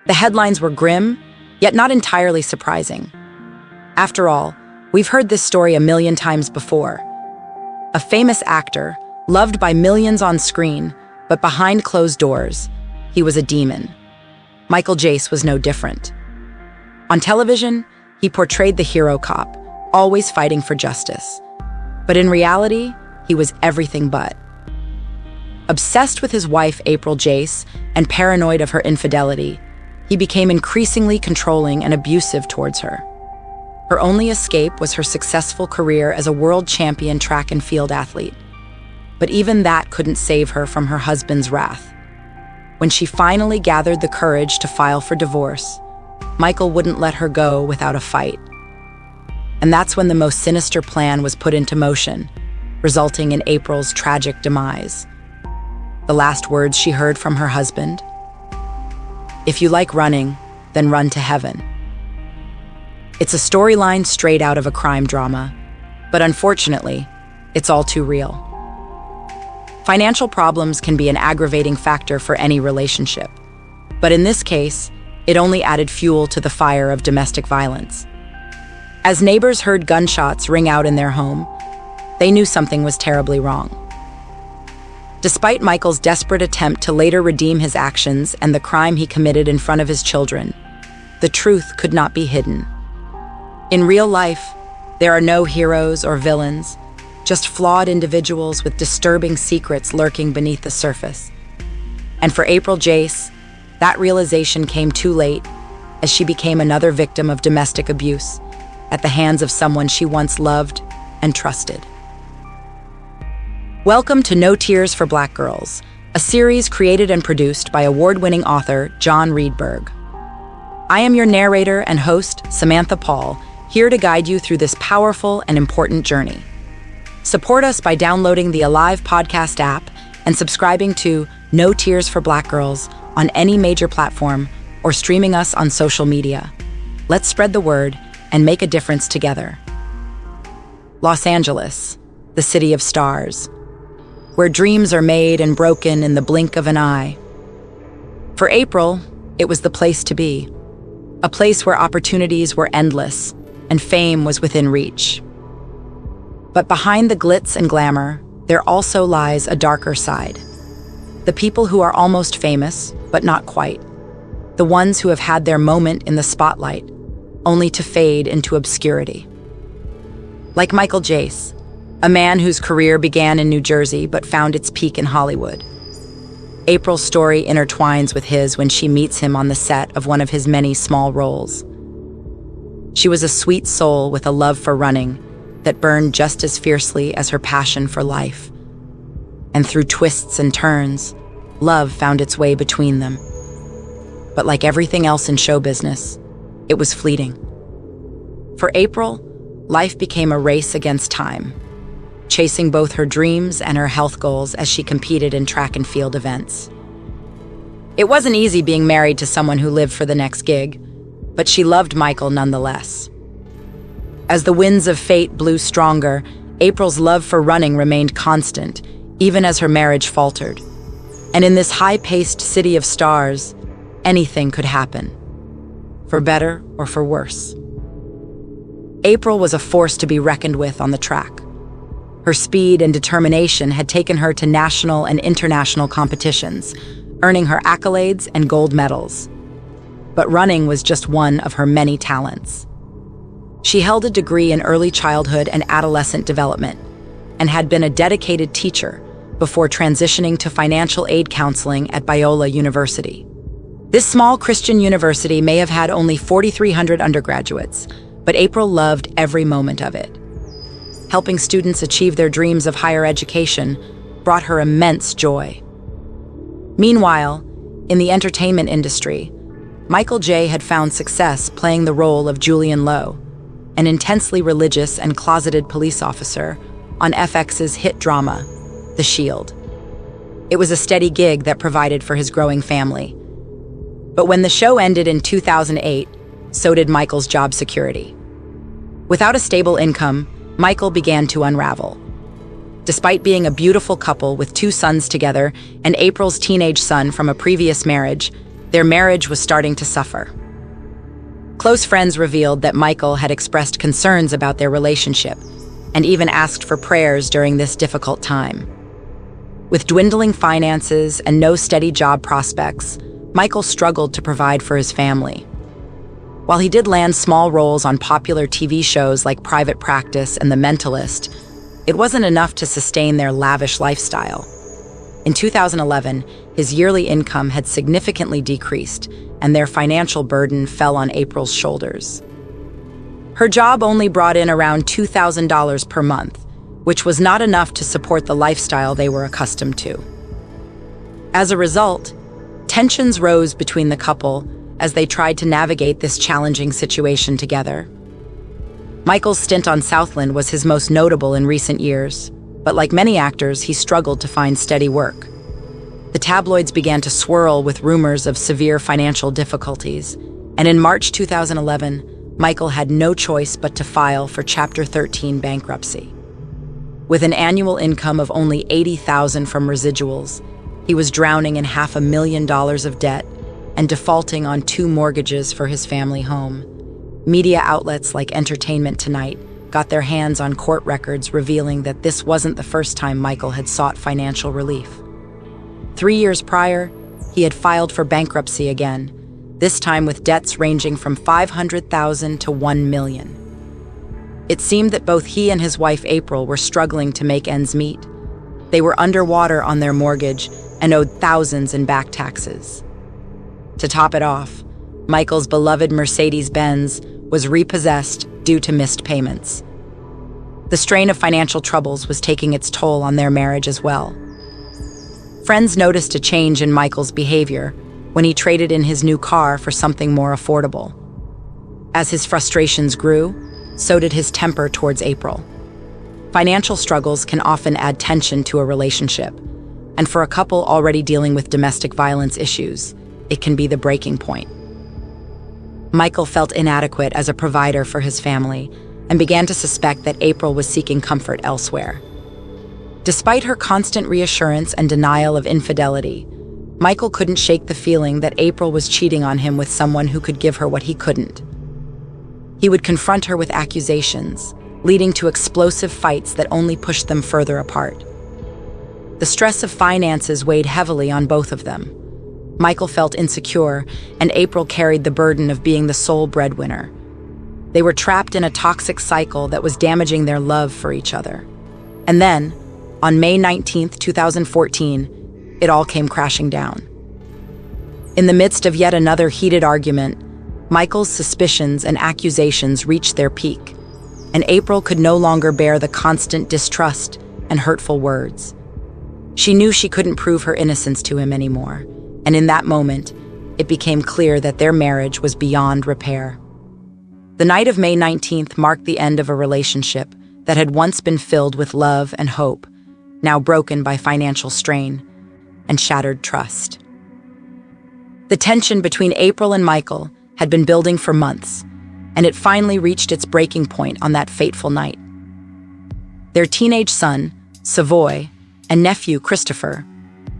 The headlines were grim, yet not entirely surprising. After all, we've heard this story a million times before. A famous actor, loved by millions on screen, but behind closed doors, he was a demon. April Jace was no different. On television, he portrayed the hero cop, always fighting for justice. But in reality, he was everything but. Obsessed with his wife, April Jace, and paranoid of her infidelity, he became increasingly controlling and abusive towards her. Her only escape was her successful career as a world champion track and field athlete. But even that couldn't save her from her husband's wrath. When she finally gathered the courage to file for divorce, Michael wouldn't let her go without a fight. And that's when the most sinister plan was put into motion, resulting in April's tragic demise. The last words she heard from her husband: "If you like running, then run to heaven." It's a storyline straight out of a crime drama, but unfortunately, it's all too real. Financial problems can be an aggravating factor for any relationship, but in this case, it only added fuel to the fire of domestic violence. As neighbors heard gunshots ring out in their home, they knew something was terribly wrong. Despite Michael's desperate attempt to later redeem his actions and the crime he committed in front of his children, the truth could not be hidden. In real life, there are no heroes or villains, just flawed individuals with disturbing secrets lurking beneath the surface. And for April Jace, that realization came too late, as she became another victim of domestic abuse at the hands of someone she once loved and trusted. Welcome to No Tears for Black Girls, a series created and produced by award-winning author John Reedburg. I am your narrator and host, Samantha Paul, here to guide you through this powerful and important journey. Support us by downloading the Alive podcast app and subscribing to No Tears for Black Girls on any major platform or streaming us on social media. Let's spread the word and make a difference together. Los Angeles, the city of stars, where dreams are made and broken in the blink of an eye. For April, it was the place to be, a place where opportunities were endless and fame was within reach. But behind the glitz and glamour, there also lies a darker side. The people who are almost famous, but not quite. The ones who have had their moment in the spotlight, only to fade into obscurity. Like April Jace, a man whose career began in New Jersey but found its peak in Hollywood. April's story intertwines with his when she meets him on the set of one of his many small roles. She was a sweet soul with a love for running that burned just as fiercely as her passion for life. And through twists and turns, love found its way between them. But like everything else in show business, it was fleeting. For April, life became a race against time, chasing both her dreams and her health goals as she competed in track and field events. It wasn't easy being married to someone who lived for the next gig, but she loved Michael nonetheless. As the winds of fate blew stronger, April's love for running remained constant, even as her marriage faltered. And in this high-paced city of stars, anything could happen, for better or for worse. April was a force to be reckoned with on the track. Her speed and determination had taken her to national and international competitions, earning her accolades and gold medals. But running was just one of her many talents. She held a degree in early childhood and adolescent development, and had been a dedicated teacher before transitioning to financial aid counseling at Biola University. This small Christian university may have had only 4,300 undergraduates, but April loved every moment of it. Helping students achieve their dreams of higher education brought her immense joy. Meanwhile, in the entertainment industry, April Jace had found success playing the role of Julian Lowe, an intensely religious and closeted police officer on FX's hit drama, The Shield. It was a steady gig that provided for his growing family. But when the show ended in 2008, so did Michael's job security. Without a stable income, Michael began to unravel. Despite being a beautiful couple with 2 sons together and April's teenage son from a previous marriage, Their marriage was starting to suffer. Close friends revealed that Michael had expressed concerns about their relationship and even asked for prayers during this difficult time. With dwindling finances and no steady job prospects, Michael struggled to provide for his family. While he did land small roles on popular TV shows like Private Practice and The Mentalist, it wasn't enough to sustain their lavish lifestyle. In 2011, his yearly income had significantly decreased, and their financial burden fell on April's shoulders. Her job only brought in around $2,000 per month, which was not enough to support the lifestyle they were accustomed to. As a result, tensions rose between the couple as they tried to navigate this challenging situation together. Michael's stint on Southland was his most notable in recent years, but like many actors, he struggled to find steady work. The tabloids began to swirl with rumors of severe financial difficulties, and in March 2011, Michael had no choice but to file for Chapter 13 bankruptcy. With an annual income of only $80,000 from residuals, he was drowning in $500,000 of debt and defaulting on 2 mortgages for his family home. Media outlets like Entertainment Tonight got their hands on court records revealing that this wasn't the first time Michael had sought financial relief. 3 years prior, he had filed for bankruptcy again, this time with debts ranging from $500,000 to $1 million. It seemed that both he and his wife April were struggling to make ends meet. They were underwater on their mortgage and owed thousands in back taxes. To top it off, Michael's beloved Mercedes-Benz was repossessed due to missed payments. The strain of financial troubles was taking its toll on their marriage as well. Friends noticed a change in Michael's behavior when he traded in his new car for something more affordable. As his frustrations grew, so did his temper towards April. Financial struggles can often add tension to a relationship, and for a couple already dealing with domestic violence issues, it can be the breaking point. Michael felt inadequate as a provider for his family and began to suspect that April was seeking comfort elsewhere. Despite her constant reassurance and denial of infidelity, Michael couldn't shake the feeling that April was cheating on him with someone who could give her what he couldn't. He would confront her with accusations, leading to explosive fights that only pushed them further apart. The stress of finances weighed heavily on both of them. Michael felt insecure, and April carried the burden of being the sole breadwinner. They were trapped in a toxic cycle that was damaging their love for each other. And then, on May 19, 2014, it all came crashing down. In the midst of yet another heated argument, Michael's suspicions and accusations reached their peak, and April could no longer bear the constant distrust and hurtful words. She knew she couldn't prove her innocence to him anymore, and in that moment, it became clear that their marriage was beyond repair. The night of May 19th marked the end of a relationship that had once been filled with love and hope, now broken by financial strain and shattered trust. The tension between April and Michael had been building for months, and it finally reached its breaking point on that fateful night. Their teenage son, Savoy, and nephew, Christopher,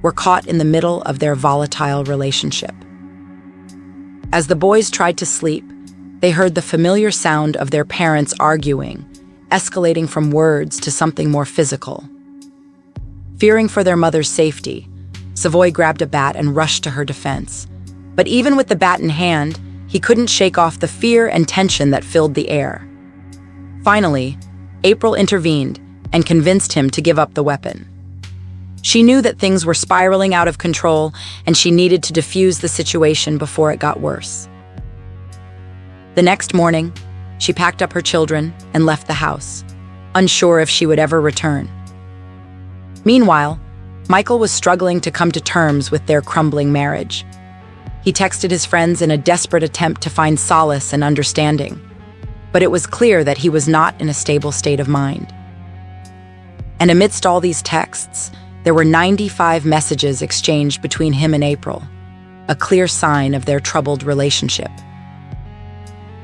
were caught in the middle of their volatile relationship. As the boys tried to sleep, they heard the familiar sound of their parents arguing, escalating from words to something more physical. Fearing for their mother's safety, Savoy grabbed a bat and rushed to her defense. But even with the bat in hand, he couldn't shake off the fear and tension that filled the air. Finally, April intervened and convinced him to give up the weapon. She knew that things were spiraling out of control, and she needed to defuse the situation before it got worse. The next morning, she packed up her children and left the house, unsure if she would ever return. Meanwhile, Michael was struggling to come to terms with their crumbling marriage. He texted his friends in a desperate attempt to find solace and understanding, but it was clear that he was not in a stable state of mind. And amidst all these texts, there were 95 messages exchanged between him and April, a clear sign of their troubled relationship.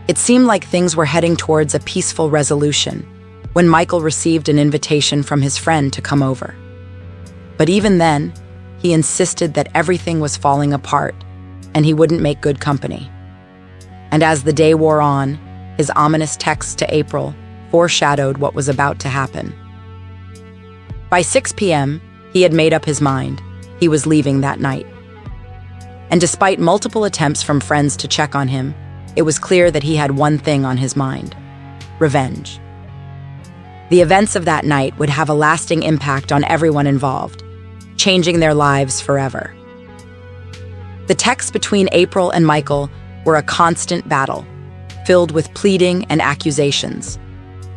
It seemed like things were heading towards a peaceful resolution when Michael received an invitation from his friend to come over. But even then, he insisted that everything was falling apart, and he wouldn't make good company. And as the day wore on, his ominous texts to April foreshadowed what was about to happen. By 6 p.m., he had made up his mind. He was leaving that night. And despite multiple attempts from friends to check on him, it was clear that he had one thing on his mind: revenge. The events of that night would have a lasting impact on everyone involved, changing their lives forever. The texts between April and Michael were a constant battle, filled with pleading and accusations.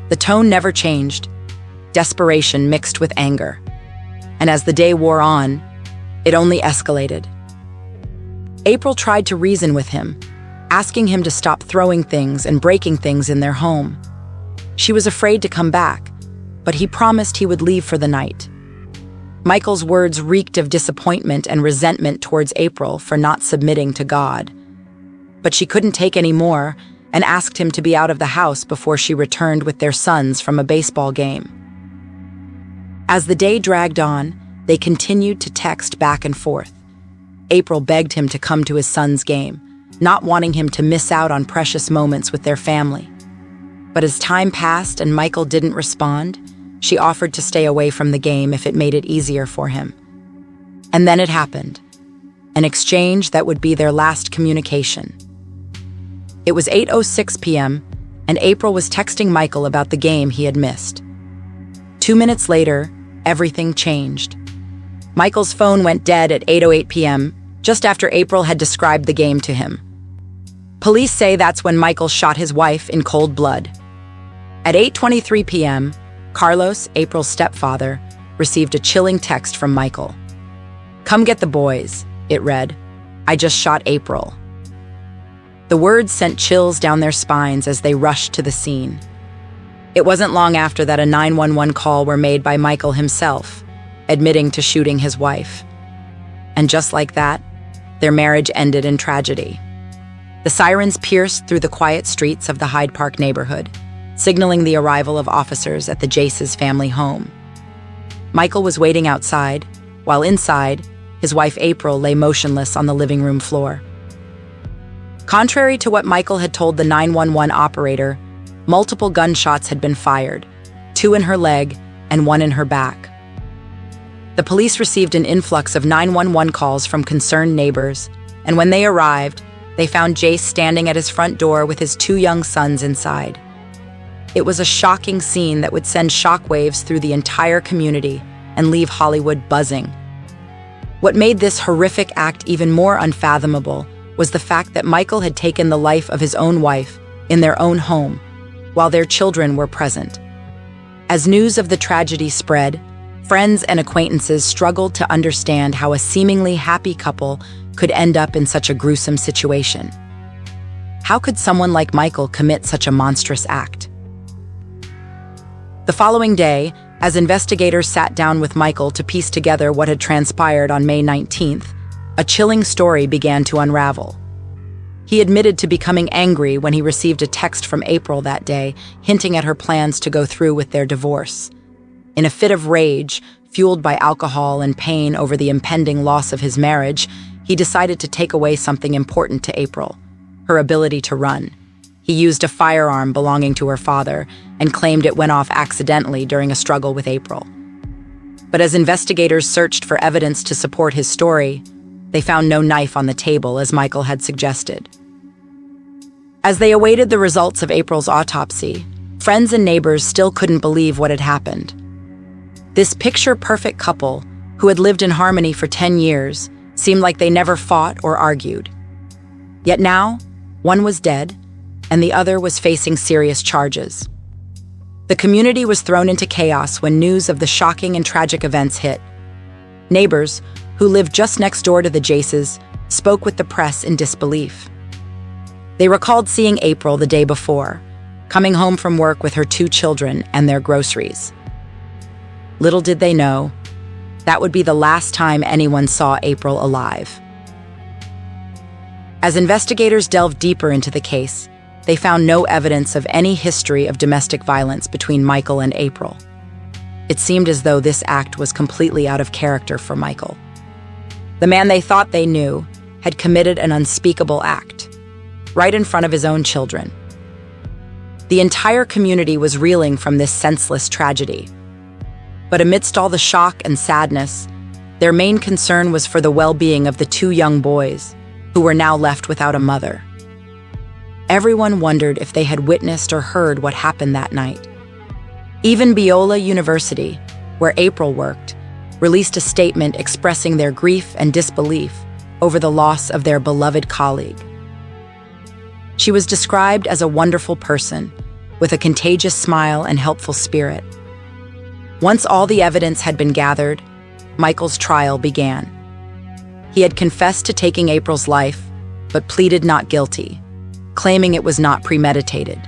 The tone never changed, desperation mixed with anger. And as the day wore on, it only escalated. April tried to reason with him, asking him to stop throwing things and breaking things in their home. She was afraid to come back, but he promised he would leave for the night. Michael's words reeked of disappointment and resentment towards April for not submitting to God. But she couldn't take any more and asked him to be out of the house before she returned with their sons from a baseball game. As the day dragged on, they continued to text back and forth. April begged him to come to his son's game, not wanting him to miss out on precious moments with their family. But as time passed and Michael didn't respond, she offered to stay away from the game if it made it easier for him. And then it happened, an exchange that would be their last communication. It was 8:06 p.m., and April was texting Michael about the game he had missed. 2 minutes later, everything changed. Michael's phone went dead at 8:08 p.m., just after April had described the game to him. Police say that's when Michael shot his wife in cold blood. At 8:23 p.m., Carlos, April's stepfather, received a chilling text from Michael. "Come get the boys," it read. "I just shot April." The words sent chills down their spines as they rushed to the scene. It wasn't long after that a 911 call were made by Michael himself, admitting to shooting his wife. And just like that, their marriage ended in tragedy. The sirens pierced through the quiet streets of the Hyde Park neighborhood, signaling the arrival of officers at the Jace's family home. Michael was waiting outside, while inside, his wife April lay motionless on the living room floor. Contrary to what Michael had told the 911 operator, multiple gunshots had been fired, 2 in her leg and 1 in her back. The police received an influx of 911 calls from concerned neighbors, and when they arrived, they found Jace standing at his front door with his 2 young sons inside. It was a shocking scene that would send shockwaves through the entire community and leave Hollywood buzzing. What made this horrific act even more unfathomable was the fact that Michael had taken the life of his own wife in their own home, while their children were present. As news of the tragedy spread, friends and acquaintances struggled to understand how a seemingly happy couple could end up in such a gruesome situation. How could someone like Michael commit such a monstrous act? The following day, as investigators sat down with Michael to piece together what had transpired on May 19th, a chilling story began to unravel. He admitted to becoming angry when he received a text from April that day, hinting at her plans to go through with their divorce. In a fit of rage, fueled by alcohol and pain over the impending loss of his marriage, he decided to take away something important to April: her ability to run. He used a firearm belonging to her father and claimed it went off accidentally during a struggle with April. But as investigators searched for evidence to support his story, they found no knife on the table as Michael had suggested. As they awaited the results of April's autopsy, friends and neighbors still couldn't believe what had happened. This picture-perfect couple, who had lived in harmony for 10 years, seemed like they never fought or argued. Yet now, one was dead, and the other was facing serious charges. The community was thrown into chaos when news of the shocking and tragic events hit. Neighbors, who lived just next door to the Jaces, spoke with the press in disbelief. They recalled seeing April the day before, coming home from work with her 2 children and their groceries. Little did they know, that would be the last time anyone saw April alive. As investigators delved deeper into the case, they found no evidence of any history of domestic violence between Michael and April. It seemed as though this act was completely out of character for Michael. The man they thought they knew had committed an unspeakable act, right in front of his own children. The entire community was reeling from this senseless tragedy. But amidst all the shock and sadness, their main concern was for the well-being of the two young boys, who were now left without a mother. Everyone wondered if they had witnessed or heard what happened that night. Even Biola University, where April worked, released a statement expressing their grief and disbelief over the loss of their beloved colleague. She was described as a wonderful person, with a contagious smile and helpful spirit. Once all the evidence had been gathered, Michael's trial began. He had confessed to taking April's life, but pleaded not guilty, claiming it was not premeditated.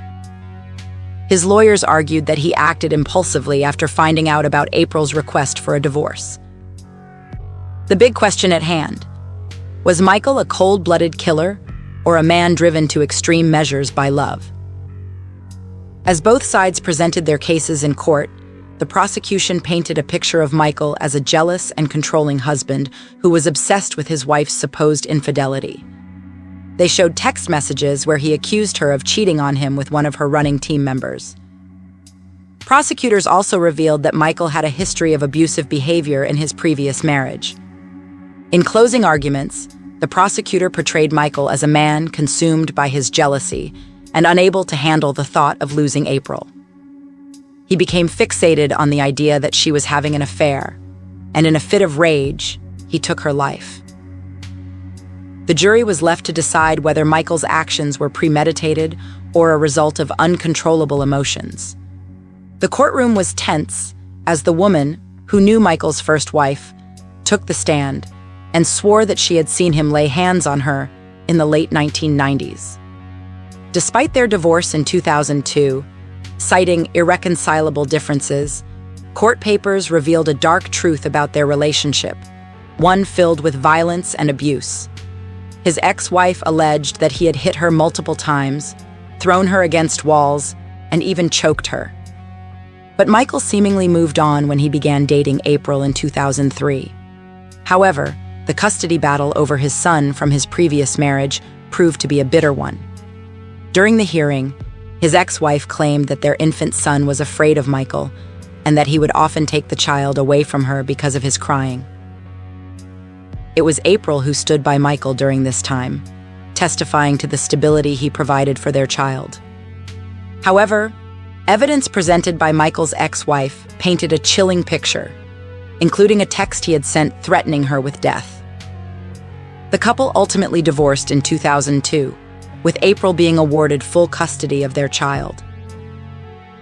His lawyers argued that he acted impulsively after finding out about April's request for a divorce. The big question at hand: was Michael a cold-blooded killer or a man driven to extreme measures by love? As both sides presented their cases in court, the prosecution painted a picture of Michael as a jealous and controlling husband who was obsessed with his wife's supposed infidelity. They showed text messages where he accused her of cheating on him with one of her running team members. Prosecutors also revealed that Michael had a history of abusive behavior in his previous marriage. In closing arguments, the prosecutor portrayed Michael as a man consumed by his jealousy and unable to handle the thought of losing April. He became fixated on the idea that she was having an affair, and in a fit of rage, he took her life. The jury was left to decide whether Michael's actions were premeditated or a result of uncontrollable emotions. The courtroom was tense as the woman, who knew Michael's first wife, took the stand and swore that she had seen him lay hands on her in the late 1990s. Despite their divorce in 2002, citing irreconcilable differences, court papers revealed a dark truth about their relationship, one filled with violence and abuse. His ex-wife alleged that he had hit her multiple times, thrown her against walls, and even choked her. But Michael seemingly moved on when he began dating April in 2003. However, the custody battle over his son from his previous marriage proved to be a bitter one. During the hearing, his ex-wife claimed that their infant son was afraid of Michael and that he would often take the child away from her because of his crying. It was April who stood by Michael during this time, testifying to the stability he provided for their child. However, evidence presented by Michael's ex-wife painted a chilling picture, including a text he had sent threatening her with death. The couple ultimately divorced in 2002, with April being awarded full custody of their child.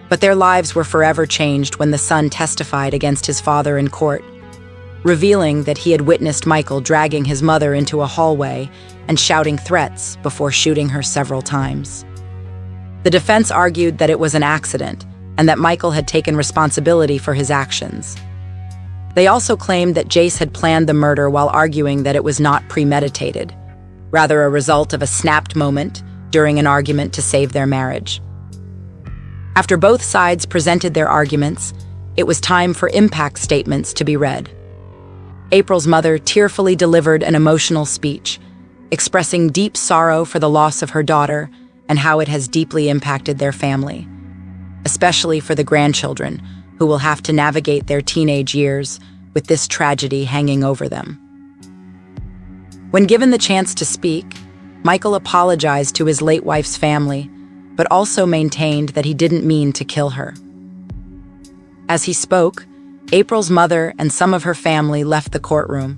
But their lives were forever changed when the son testified against his father in court, revealing that he had witnessed Michael dragging his mother into a hallway and shouting threats before shooting her several times. The defense argued that it was an accident and that Michael had taken responsibility for his actions. They also claimed that Jace had planned the murder while arguing that it was not premeditated, rather a result of a snapped moment during an argument to save their marriage. After both sides presented their arguments, it was time for impact statements to be read. April's mother tearfully delivered an emotional speech, expressing deep sorrow for the loss of her daughter and how it has deeply impacted their family, especially for the grandchildren who will have to navigate their teenage years with this tragedy hanging over them. When given the chance to speak, Michael apologized to his late wife's family, but also maintained that he didn't mean to kill her. As he spoke, April's mother and some of her family left the courtroom,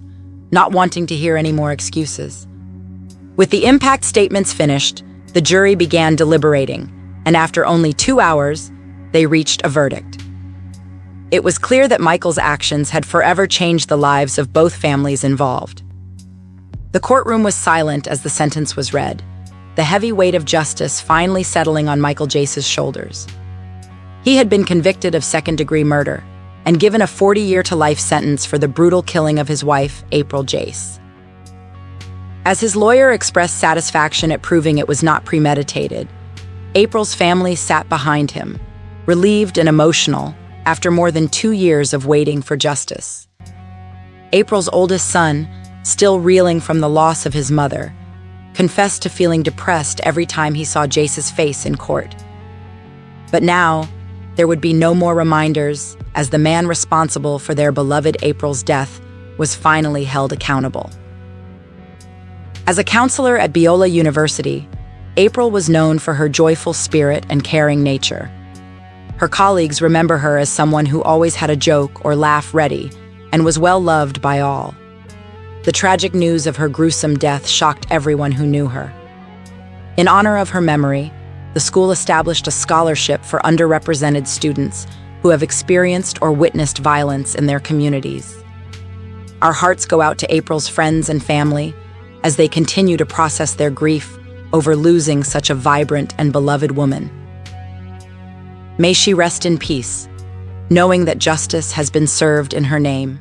not wanting to hear any more excuses. With the impact statements finished, the jury began deliberating, and after only 2 hours, they reached a verdict. It was clear that Michael's actions had forever changed the lives of both families involved. The courtroom was silent as the sentence was read, the heavy weight of justice finally settling on Michael Jace's shoulders. He had been convicted of second-degree murder and given a 40-year-to-life sentence for the brutal killing of his wife, April Jace. As his lawyer expressed satisfaction at proving it was not premeditated, April's family sat behind him, relieved and emotional after more than 2 years of waiting for justice. April's oldest son still reeling from the loss of his mother, confessed to feeling depressed every time he saw Jace's face in court. But now, there would be no more reminders, as the man responsible for their beloved April's death was finally held accountable. As a counselor at Biola University, April was known for her joyful spirit and caring nature. Her colleagues remember her as someone who always had a joke or laugh ready and was well loved by all. The tragic news of her gruesome death shocked everyone who knew her. In honor of her memory, the school established a scholarship for underrepresented students who have experienced or witnessed violence in their communities. Our hearts go out to April's friends and family as they continue to process their grief over losing such a vibrant and beloved woman. May she rest in peace, knowing that justice has been served in her name.